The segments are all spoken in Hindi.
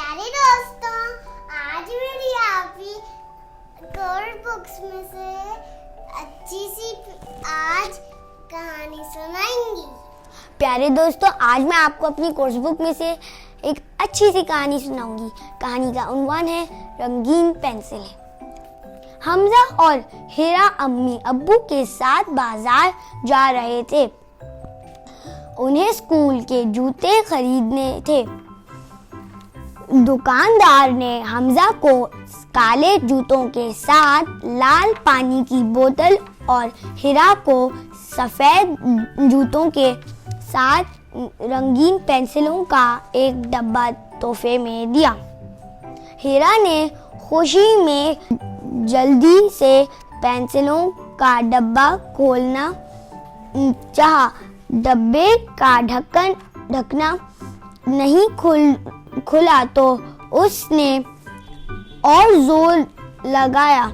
प्यारे दोस्तों, आज मेरी आपकी कोर्स बुक्स में से अच्छी सी आज कहानी सुनाएंगी। प्यारे दोस्तों, आज मैं आपको अपनी कोर्स बुक में से एक अच्छी सी कहानी सुनाऊंगी। कहानी का उन्वान है रंगीन पेंसिलें। हमजा और हिरा अम्मी अब्बू के साथ बाजार जा रहे थे। उन्हें स्कूल के जूते खरीदने थे। दुकानदार ने हमजा को काले जूतों के साथ लाल पानी की बोतल और हिरा को सफेद जूतों के साथ रंगीन पेंसिलों का एक डब्बा तोहफे में दिया। हिरा ने खुशी में जल्दी से पेंसिलों का डब्बा खोलना चाहा। डब्बे का ढक्कना नहीं खुला तो उसने और जोर लगाया।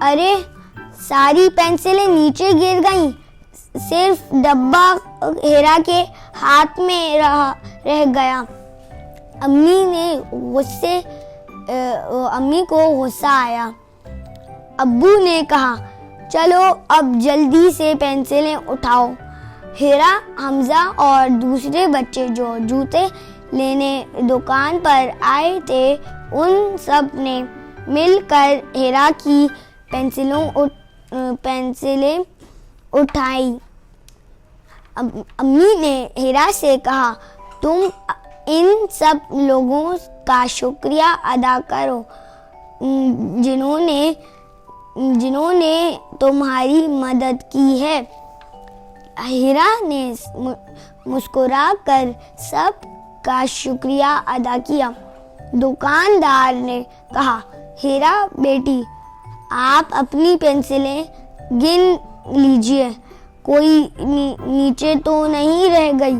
अरे, सारी पेंसिलें नीचे गिर गईं। सिर्फ डब्बा हिरा के हाथ में रह गया। अम्मी को गुस्सा आया। अब्बू ने कहा, चलो अब जल्दी से पेंसिलें उठाओ। हिरा, हमजा और दूसरे बच्चे जो जूते लेने दुकान पर आए थे, उन सब ने मिलकर हिरा की पेंसिलें उठाई। अम्मी ने हिरा से कहा, तुम इन सब लोगों का शुक्रिया अदा करो जिन्होंने तुम्हारी मदद की है। हिरा ने मुस्कुराकर सब का शुक्रिया अदा किया। दुकानदार ने कहा, हिरा बेटी, आप अपनी पेंसिलें गिन लीजिए, कोई नीचे तो नहीं रह गई।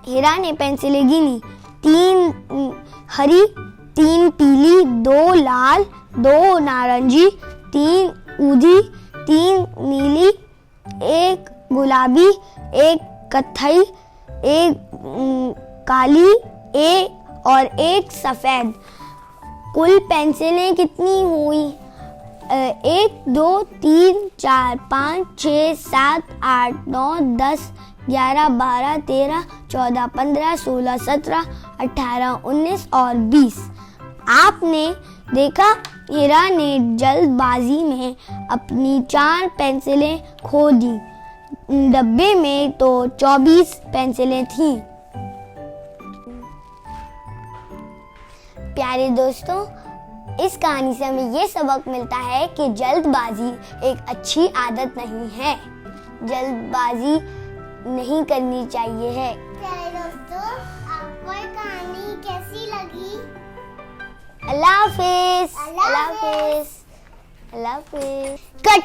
हिरा ने पेंसिलें गिनी। 3 हरी, 3 पीली, 2 लाल, 2 नारंगी, 3 ऊदी, 3 नीली, 1 गुलाबी, 1 कत्थई, 1 काली, और 1 सफेद। कुल पेंसिलें कितनी हुई? 1 2 3 4 5 6 7 8 9 10 11 12 13 14 15 16 17 18 19 और 20। आपने देखा, हिरा ने जल्दबाजी में अपनी 4 पेंसिलें खो दी। डब्बे में तो 24 पेंसिलें थीं। प्यारे दोस्तों, इस कहानी से हमें ये सबक मिलता है कि जल्दबाजी एक अच्छी आदत नहीं है। जल्दबाजी नहीं करनी चाहिए है। प्यारे दोस्तों, आपको ये कहानी कैसी लगी? अल्लाह हाफिज। अल्लाह हाफिज। अल्लाह हाफिज। कट।